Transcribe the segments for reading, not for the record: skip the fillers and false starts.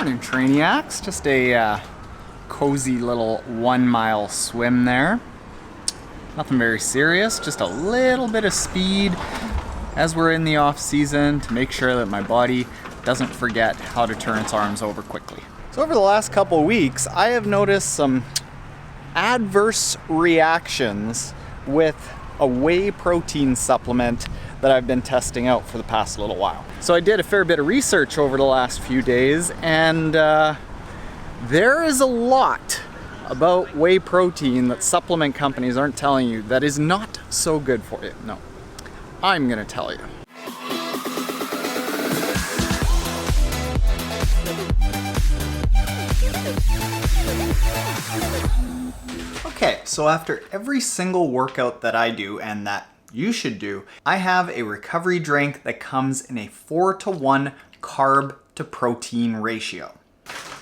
Morning, Trainiacs. Just a cozy little 1 mile swim there. Nothing very serious, just a little bit of speed as we're in the off season to make sure that my body doesn't forget how to turn its arms over quickly. So over the last couple weeks, I have noticed some adverse reactions with a whey protein supplement that I've been testing out for the past little while. So I did a fair bit of research over the last few days, and there is a lot about whey protein that supplement companies aren't telling you that is not so good for you. No, I'm gonna tell you. Okay, so after every single workout that I do and that you should do, I have a recovery drink that comes in a 4-to-1 carb to protein ratio.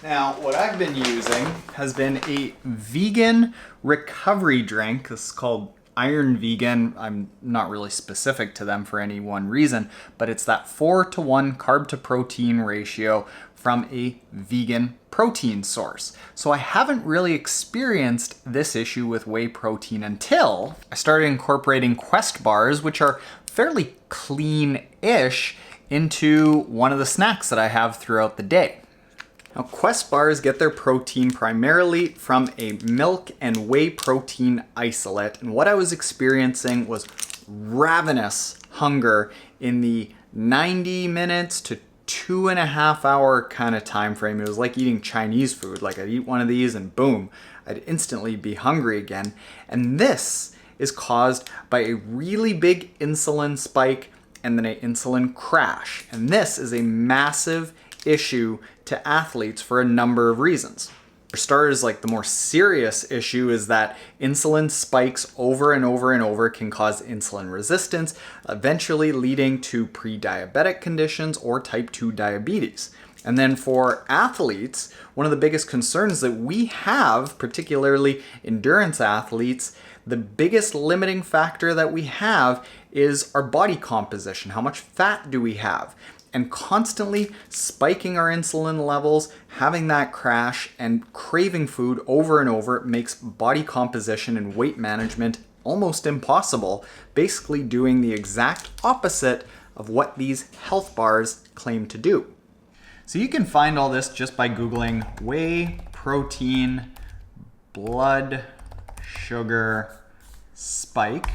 Now, what I've been using has been a vegan recovery drink. This is called Iron Vegan. I'm not really specific to them for any one reason, but it's that 4-to-1 carb to protein ratio from a vegan protein source. So I haven't really experienced this issue with whey protein until I started incorporating Quest bars, which are fairly clean-ish, into one of the snacks that I have throughout the day. Now, Quest bars get their protein primarily from a milk and whey protein isolate, and what I was experiencing was ravenous hunger in the 90 minutes to 2.5 hour kind of time frame. It was like eating Chinese food. Like I'd eat one of these and boom, I'd instantly be hungry again. And this is caused by a really big insulin spike and then an insulin crash. And this is a massive issue to athletes for a number of reasons. For starters, like the more serious issue is that insulin spikes over and over and over can cause insulin resistance, eventually leading to pre-diabetic conditions or type 2 diabetes. And then for athletes, one of the biggest concerns that we have, particularly endurance athletes, the biggest limiting factor that we have is our body composition. How much fat do we have? And constantly spiking our insulin levels, having that crash, and craving food over and over makes body composition and weight management almost impossible, basically doing the exact opposite of what these health bars claim to do. So you can find all this just by Googling whey protein blood sugar spike.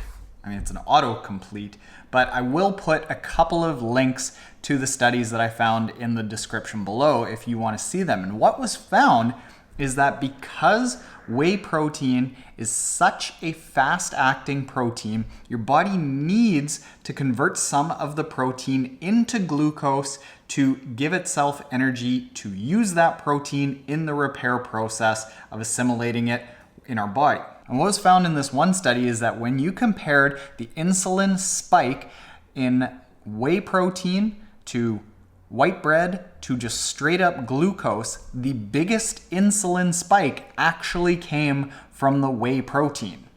I mean, it's an autocomplete, but I will put a couple of links to the studies that I found in the description below if you want to see them. And what was found is that because whey protein is such a fast-acting protein, your body needs to convert some of the protein into glucose to give itself energy to use that protein in the repair process of assimilating it in our body. And what was found in this one study is that when you compared the insulin spike in whey protein to white bread to just straight up glucose, the biggest insulin spike actually came from the whey protein.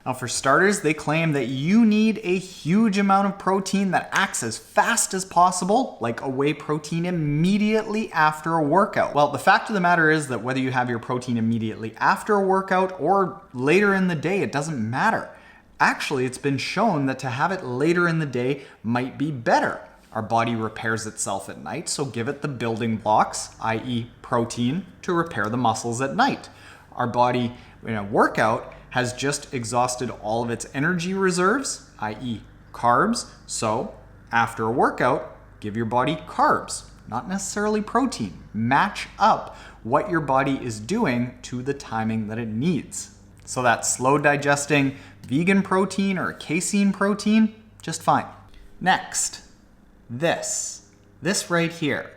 Now, for starters, they claim that you need a huge amount of protein that acts as fast as possible, like a whey protein, immediately after a workout. Well, the fact of the matter is that whether you have your protein immediately after a workout or later in the day, it doesn't matter. Actually, it's been shown that to have it later in the day might be better. Our body repairs itself at night, so give it the building blocks, i.e. protein, to repair the muscles at night. Our body in a workout has just exhausted all of its energy reserves, i.e. carbs, so after a workout, give your body carbs, not necessarily protein. Match up what your body is doing to the timing that it needs. So that slow digesting vegan protein or casein protein, just fine. Next, this right here.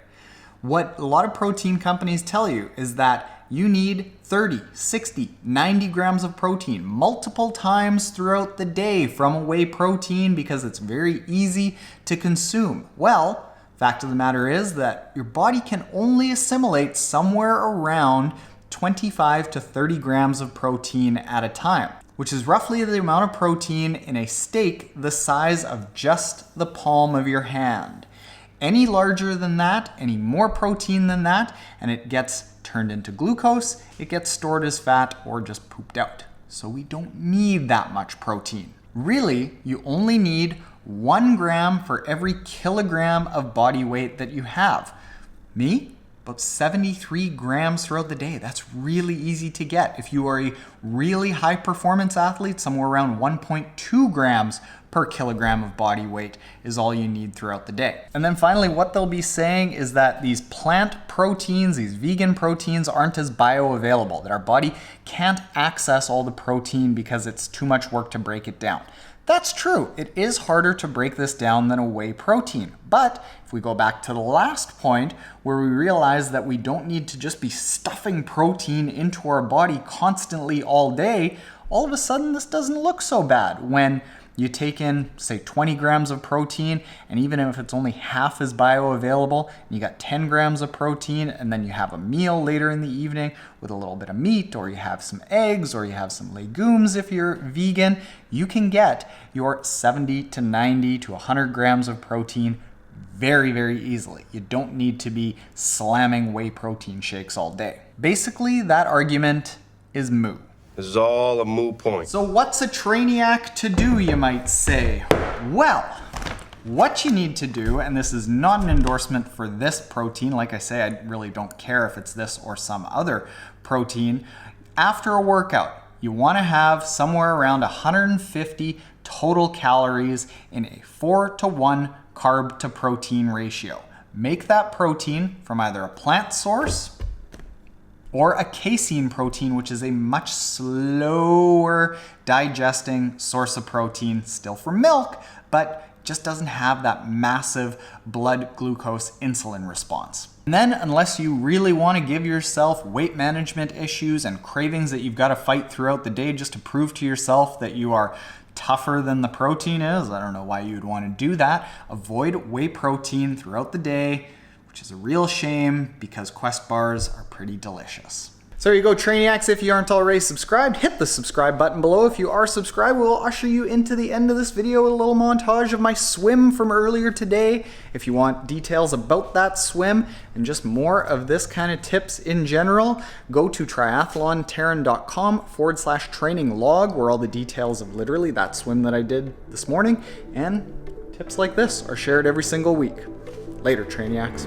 What a lot of protein companies tell you is that you need 30, 60, 90 grams of protein multiple times throughout the day from a whey protein because it's very easy to consume. Well, fact of the matter is that your body can only assimilate somewhere around 25 to 30 grams of protein at a time, which is roughly the amount of protein in a steak the size of just the palm of your hand. any larger than that, any more protein than that, and it gets turned into glucose, it gets stored as fat or just pooped out. So we don't need that much protein. Really, you only need 1 gram for every kilogram of body weight that you have. Me? About 73 grams throughout the day. That's really easy to get. If you are a really high performance athlete, somewhere around 1.2 grams per kilogram of body weight is all you need throughout the day. And then finally, what they'll be saying is that these plant proteins, these vegan proteins, aren't as bioavailable, that our body can't access all the protein because it's too much work to break it down. That's true. It is harder to break this down than a whey protein. But if we go back to the last point where we realize that we don't need to just be stuffing protein into our body constantly all day, all of a sudden this doesn't look so bad when you take in, say, 20 grams of protein, and even if it's only half as bioavailable, you got 10 grams of protein, and then you have a meal later in the evening with a little bit of meat, or you have some eggs, or you have some legumes if you're vegan, you can get your 70 to 90 to 100 grams of protein very, very easily. You don't need to be slamming whey protein shakes all day. Basically, that argument is moot. This is all a moot point. So what's a trainiac to do, you might say? Well, what you need to do, and this is not an endorsement for this protein, like I say, I really don't care if it's this or some other protein. After a workout, you want to have somewhere around 150 total calories in a 4-to-1 carb to protein ratio. Make that protein from either a plant source or a casein protein, which is a much slower digesting source of protein, still from milk, but just doesn't have that massive blood glucose insulin response. And then, unless you really want to give yourself weight management issues and cravings that you've got to fight throughout the day just to prove to yourself that you are tougher than the protein is, I don't know why you'd want to do that. Avoid whey protein throughout the day, which is a real shame because Quest bars are pretty delicious. So there you go, Trainiacs. If you aren't already subscribed, hit the subscribe button below. If you are subscribed, we'll usher you into the end of this video with a little montage of my swim from earlier today. If you want details about that swim and just more of this kind of tips in general, go to triathlontaren.com/training log, where all the details of literally that swim that I did this morning and tips like this are shared every single week. Later, Trainiacs.